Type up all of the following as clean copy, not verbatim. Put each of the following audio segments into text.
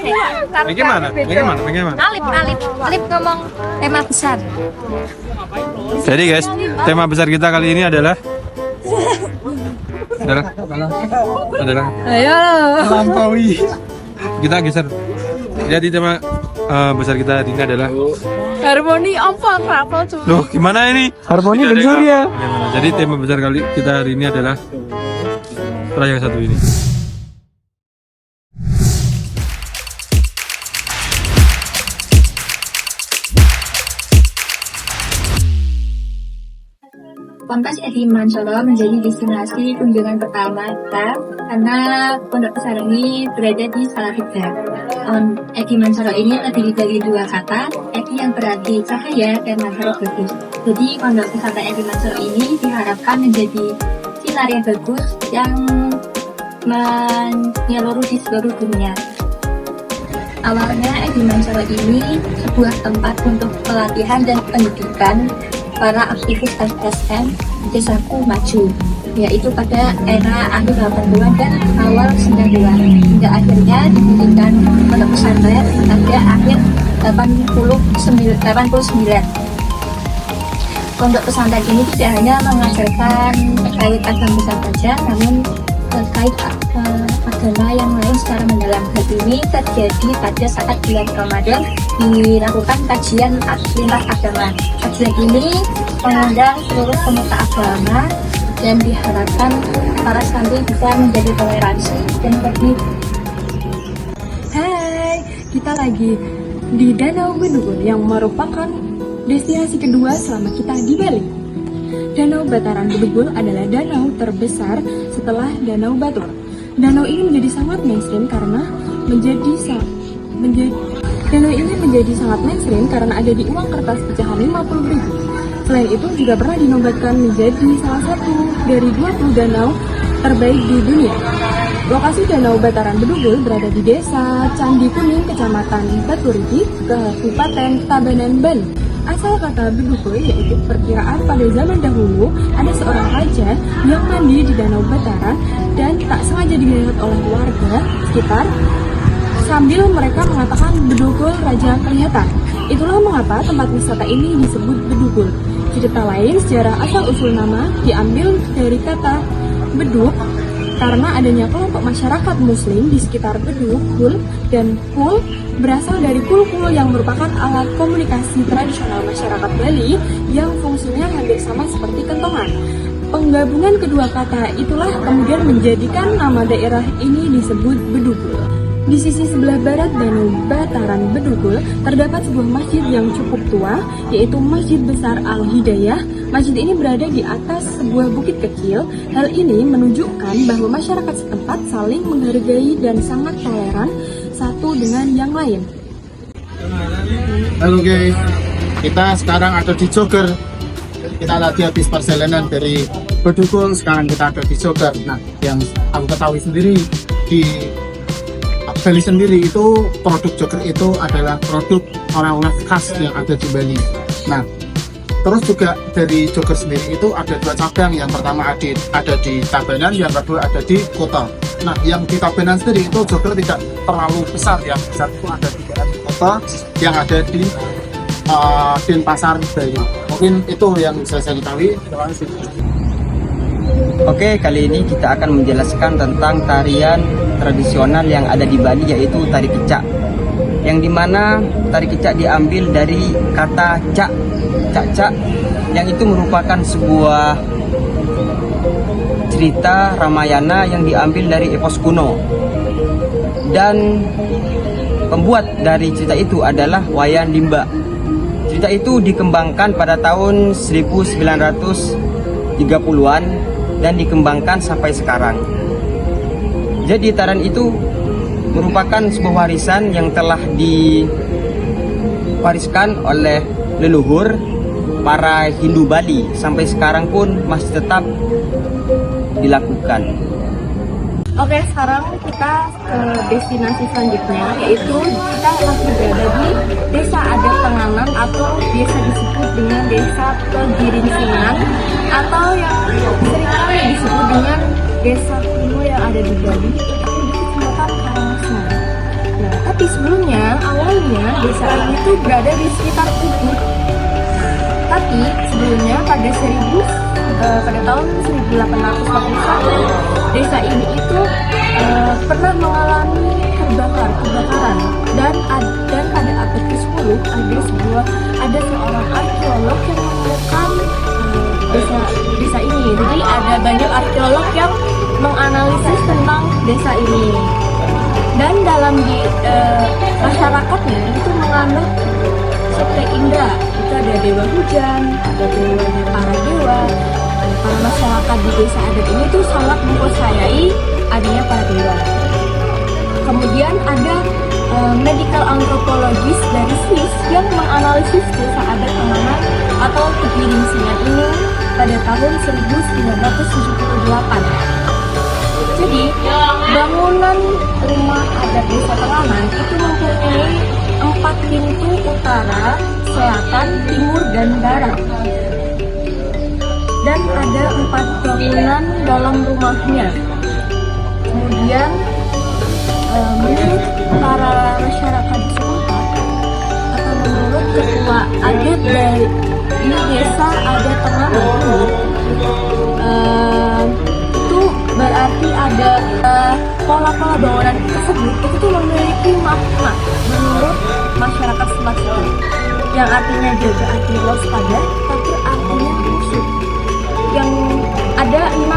Bagaimana? Alip ngomong tema besar. Jadi guys, tema besar kita kali ini adalah Ayo. melampaui. Kita geser. Jadi tema besar kita hari ini adalah Harmoni apa tuh? loh, gimana ini? Harmoni dan Surya. Bagaimana? Jadi tema besar kali kita hari ini adalah yang satu ini. Ponpes Edi Mansoro menjadi destinasi kunjungan pertama kita karena pondok pesantren ini berada di Salatiga. Edi Mansoro ini terdiri dari dua kata, Edi yang berarti cahaya dan Mansoro bagus. Jadi pondok pesantren Edi Mansoro ini diharapkan menjadi sinar yang bagus yang menyeluruh di seluruh dunia. Awalnya Edi Mansoro ini sebuah tempat untuk pelatihan dan pendidikan para aktivis LSM Desaku Maju, yaitu pada era akhir 80-an dan awal 90-an, hingga akhirnya didirikan pondok pesantren pada akhir 89. Pondok pesantren ini tidak hanya mengajarkan terkait agama saja, namun terkait agama yang lain secara mendalam. Hal ini terjadi pada saat bulan Ramadan dilakukan kajian lintas agama. Kajian ini mengundang seluruh pemuka agama dan diharapkan para santri bisa menjadi toleransi dan berbagi. Hai, kita lagi di Danau Bedugul yang merupakan destinasi kedua selama kita di Bali. Danau Bataran Bedugul adalah danau terbesar setelah Danau Batur. Danau ini menjadi sangat mainstream karena ada di uang kertas pecahan 50.000. Selain itu juga pernah dinobatkan menjadi salah satu dari 20 danau terbaik di dunia. Lokasi Danau Bataran Bedugul berada di Desa Candi Kuning, Kecamatan Baturiti, Kabupaten Tabanan, Bali. Asal kata Bedugul yaitu perkiraan pada zaman dahulu ada seorang raja yang mandi di Danau Bataran dan tak sengaja dilihat oleh warga sekitar sambil mereka mengatakan Bedugul Raja kelihatan. Itulah mengapa tempat wisata ini disebut Bedugul. Cerita lain sejarah asal-usul nama diambil dari kata beduk karena adanya kelompok masyarakat muslim di sekitar Bedugul, dan kul berasal dari kul-kul yang merupakan alat komunikasi tradisional masyarakat Bali yang fungsinya hampir sama seperti kentongan. Penggabungan kedua kata itulah kemudian menjadikan nama daerah ini disebut Bedugul. Di sisi sebelah barat Danau Bataran Bedugul terdapat sebuah masjid yang cukup tua, yaitu Masjid Besar Al-Hidayah. Masjid ini berada di atas sebuah bukit kecil. Hal ini menunjukkan bahwa masyarakat setempat saling menghargai dan sangat toleran satu dengan yang lain. Halo guys, kita sekarang ada di Jogger. Kita tadi habis perjalanan dari Bedugul, sekarang kita ada di Jogger. Nah, yang aku ketahui sendiri di Bali sendiri itu produk Jogger itu adalah produk oleh-oleh khas yang ada di Bali. Nah, terus juga dari Jogger sendiri itu ada dua cabang. Yang pertama ada di Tabanan, yang kedua ada di Kota. Nah, yang di Tabanan sendiri itu Jogger tidak terlalu besar, yang besar itu ada di daerah Kota, yang ada di Denpasar, Bali. Mungkin itu yang bisa saya ketahui. Terima kasih. Oke, kali ini kita akan menjelaskan tentang tarian tradisional yang ada di Bali, yaitu tari kecak. Yang dimana tari kecak diambil dari kata cak, yang itu merupakan sebuah cerita Ramayana yang diambil dari epos kuno. Dan pembuat dari cerita itu adalah Wayan Limba. Cerita itu dikembangkan pada tahun 1930-an dan dikembangkan sampai sekarang. Jadi tarian itu merupakan sebuah warisan yang telah diwariskan oleh leluhur para Hindu Bali, sampai sekarang pun masih tetap dilakukan. Oke, sekarang kita ke destinasi selanjutnya, yaitu kita masih berada di Desa Adat Tenganan atau biasa disebut dengan Desa Pegiringsingan, atau yang seringkali disebut dengan Desa kuno yang ada di Bali, yaitu di Kecamatan Karangasem. Nah, tapi desa ini tuh berada di sekitar Ubud. Tapi sebelumnya pada tahun 1841 desa ini itu pernah mengalami kebakaran dan pada abad ke-10 ada seorang arkeolog yang menemukan desa ini. Jadi ada banyak arkeolog yang menganalisis tentang desa ini. Dan dalam masyarakatnya itu menganut Sekte Indra. Itu ada dewa hujan, ada dewanya para dewa. Para masyarakat di desa adat ini tuh sangat mempercayai adanya para dewa. Kemudian ada medical anthropologis dari Swiss yang menganalisis desa adat Tenganan atau Kepiring Singan ini pada tahun 1978. Jadi, bangunan rumah adat desa Tenganan itu mempunyai 4 pintu utara, selatan, timur, dan barat. Dan ada 4 bangunan dalam rumahnya. Kemudian, menurut para masyarakat setempat atau menurut ketua adat dari desa adat Tenganan ini, itu berarti ada pola-pola bangunan tersebut itu tuh memiliki makna menurut masyarakat setempat yang artinya jaga, artinya waspada, tapi artinya musuh. Yang ada 6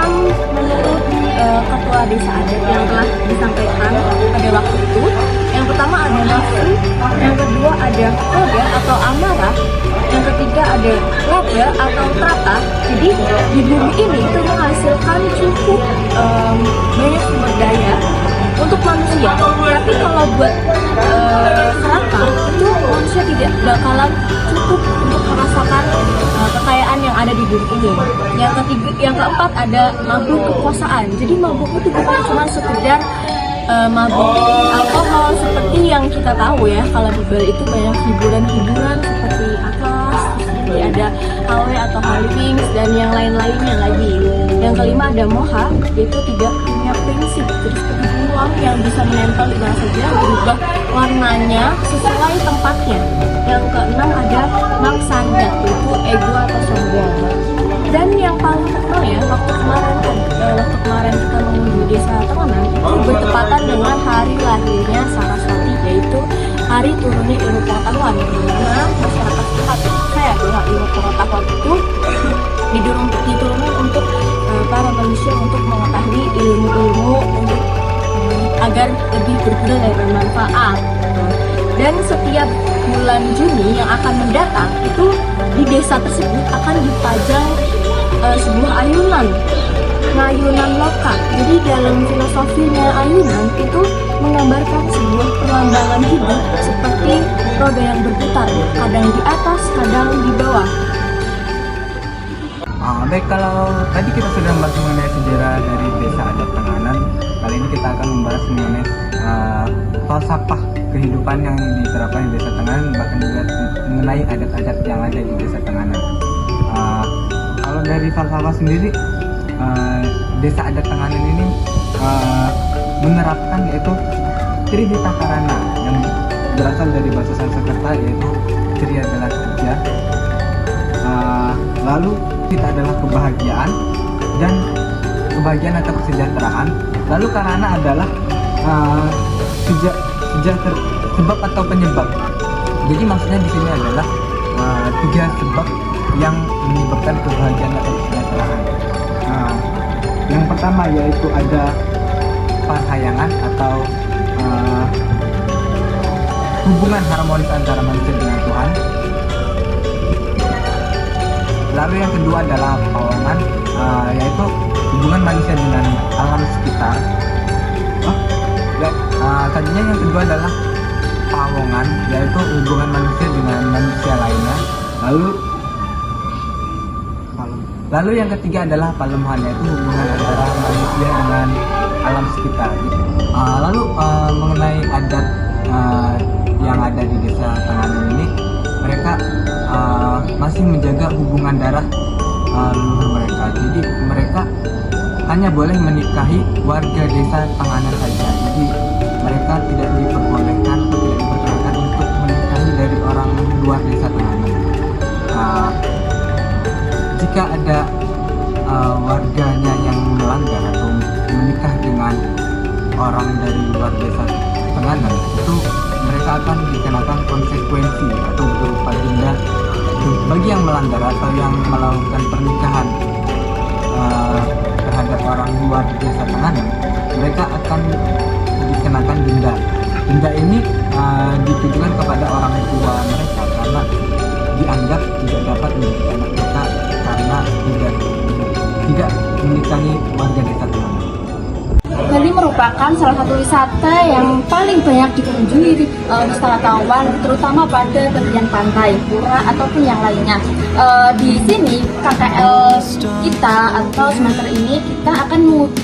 menurut ketua desa adat yang telah disampaikan pada waktu itu. Yang pertama ada nafsu, yang kedua ada koda atau amarah, yang ketiga ada laga atau trata. Jadi di bumi ini itu menghasilkan cukup banyak sumber daya untuk manusia. Tapi kalau buat serata itu manusia tidak bakalan cukup untuk merasakan kekayaan yang ada di bumi ini. Yang keempat ada mabuk kekuasaan. Jadi mabuk itu bukan cuma sekedar mabuk alkohol seperti yang kita tahu ya. Kalau di Bali itu banyak hiburan-hiburan seperti aklas, seperti ada HW atau Halloween dan yang lain-lainnya lagi. Yang kelima ada moha, yaitu tidak punya prinsip. Jadi seperti beruang yang bisa menempel di mana saja, berubah warnanya sesuai tempatnya. Yang keenam ada maksanya, yaitu ego atau sombong. Dan yang paling terkenal ya, waktu kemarin kita mengunjungi desa Tenganan itu bertepatan dengan hari lahirnya Saraswati, yaitu hari turunnya ilmu pengetahuan, di mana masyarakat setempat percaya bahwa ilmu pengetahuan itu diturunkan untuk para manusia untuk mengetahui ilmu-ilmu untuk agar lebih berguna dan bermanfaat. Dan setiap bulan Juni yang akan mendatang itu di desa tersebut akan dipajang sebuah ayunan lokal. Jadi dalam filosofinya ayunan itu menggambarkan sebuah perlambangan hidup seperti roda yang berputar, kadang di atas, kadang di bawah. Baik, kalau tadi kita sudah membahas mengenai sejarah dari desa adat Tenganan, kali ini kita akan membahas mengenai falsafah kehidupan yang diterapkan di desa Tenganan, bahkan juga mengenai adat-adat yang ada di desa Tenganan. Kalau dari falsafah sendiri, desa adat Tenganan ini menerapkan yaitu Tridita Karana yang berasal dari bahasa Sanskerta, yaitu Tri adalah kerja, lalu Tita adalah kebahagiaan dan kebahagiaan atau kesejahteraan, lalu Karana adalah sebab atau penyebab. Jadi maksudnya di sini adalah 3 sebab yang menyebabkan kebahagiaan atau kesejahteraan. Yang pertama yaitu ada parhayangan atau hubungan harmonis antara manusia dengan Tuhan. Lalu yang kedua adalah pawongan, yaitu hubungan manusia dengan alam sekitar. Tadinya yang kedua adalah pawongan, yaitu hubungan manusia dengan manusia lainnya. Lalu yang ketiga adalah palemuhan, yaitu hubungan antara manusia dengan alam sekitar. Lalu mengenai adat yang ada di desa Tenganan ini, mereka masih menjaga hubungan darah leluhur mereka. Jadi mereka hanya boleh menikahi warga desa Tenganan saja. Jadi mereka tidak diperbolehkan atau tidak diperbolehkan untuk menikahi jika ada warganya yang melanggar atau menikah dengan orang dari luar desa Tenganan, itu mereka akan dikenakan konsekuensi atau berupa denda bagi yang melanggar atau yang melakukan pernikahan terhadap orang luar desa Tenganan. Mereka akan dikenakan denda. Denda ini ditujukan kepada orang tua mereka karena dianggap tidak dapat mendidik anak mereka karena tidak menikahi warga desa Tenganan. Bali merupakan salah satu wisata yang paling banyak dikunjungi wisatawan, terutama pada bagian pantai, pura ataupun yang lainnya. Di sini KKL kita atau semester ini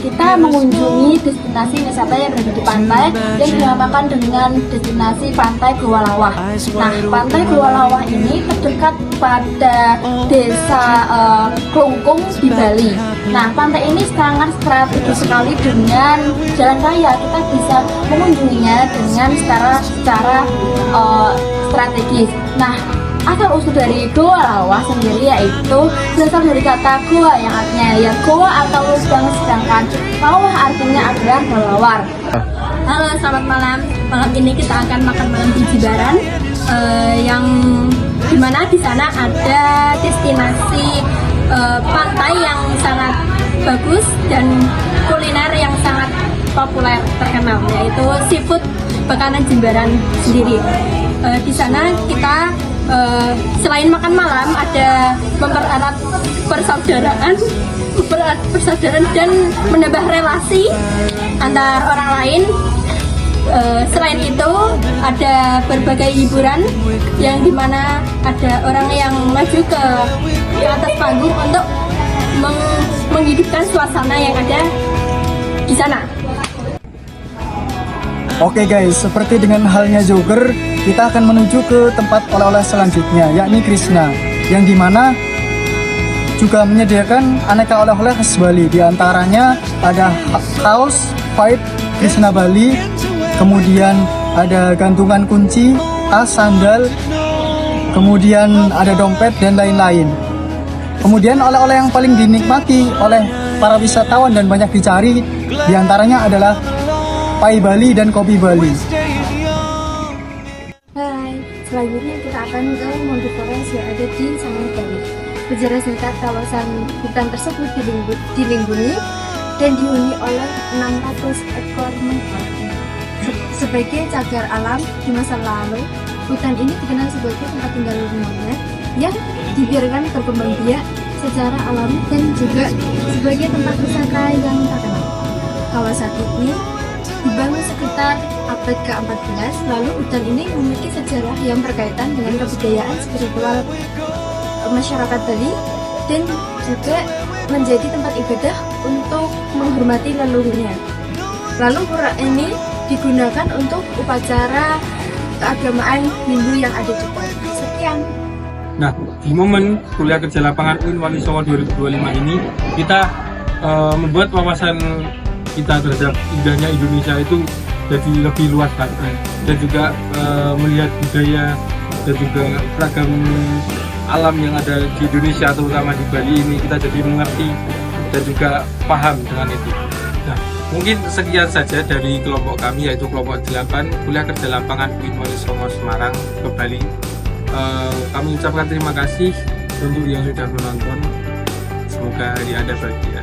kita mengunjungi destinasi wisata yang berada di pantai yang dinamakan dengan destinasi Pantai Goa Lawah. Nah, Pantai Goa Lawah ini terdekat pada desa Klungkung di Bali. Nah, pantai ini sangat strategis sekali dengan jalan raya. Kita bisa mengunjunginya dengan secara strategis. Nah, asal usul dari Goa Lawah sendiri yaitu berasal dari kata goa yang artinya ya goa atau lubang, sedangkan lawah artinya adalah kelelawar. Halo, selamat malam. Malam ini kita akan makan malam di Jimbaran, yang dimana di sana ada destinasi pantai yang sangat bagus dan kuliner yang sangat populer terkenal, yaitu seafood Bakanan Jimbaran sendiri. Di sana kita selain makan malam ada mempererat persaudaraan dan menambah relasi antar orang lain. Selain itu ada berbagai hiburan yang dimana ada orang yang maju ke atas panggung untuk menghidupkan suasana yang ada di sana. Oke guys, seperti dengan halnya jogger, kita akan menuju ke tempat oleh-oleh selanjutnya, yakni Krishna, yang dimana juga menyediakan aneka oleh-oleh khas Bali. Di antaranya ada kaos Fight Krishna Bali, kemudian ada gantungan kunci, tas, sandal, kemudian ada dompet dan lain-lain. Kemudian oleh-oleh yang paling dinikmati oleh para wisatawan dan banyak dicari diantaranya adalah pai Bali dan kopi Bali. Hai, selanjutnya kita akan ke Mountain Forest yang ada di Sangihe Bali. Sejarah singkat kawasan hutan tersebut dilindungi dan dihuni oleh 600 ekor merpati. Sebagai cagar alam di masa lalu, hutan ini dikenal sebagai tempat tinggal monyet yang dibiarkan berkembang biak secara alami dan juga sebagai tempat wisata yang terkenal. Kawasan ini dibangun sekitar abad ke-14, lalu hutan ini memiliki sejarah yang berkaitan dengan kebudayaan spiritual masyarakat Bali dan juga menjadi tempat ibadah untuk menghormati leluhurnya. Lalu pura ini digunakan untuk upacara keagamaan Hindu yang ada juga. Sekian. Nah, di momen kuliah kerja lapangan UIN Wonosobo 2025 ini kita membuat wawasan kita terhadap indahnya Indonesia itu jadi lebih luas kan, dan juga melihat budaya dan juga ragam alam yang ada di Indonesia, terutama di Bali ini kita jadi mengerti dan juga paham dengan itu. Nah, mungkin sekian saja dari kelompok kami, yaitu kelompok 8 kuliah kerja lapangan UIN Wonosobo Semarang ke Bali. Kami ucapkan terima kasih untuk yang sudah menonton. Semoga hari Anda bahagia.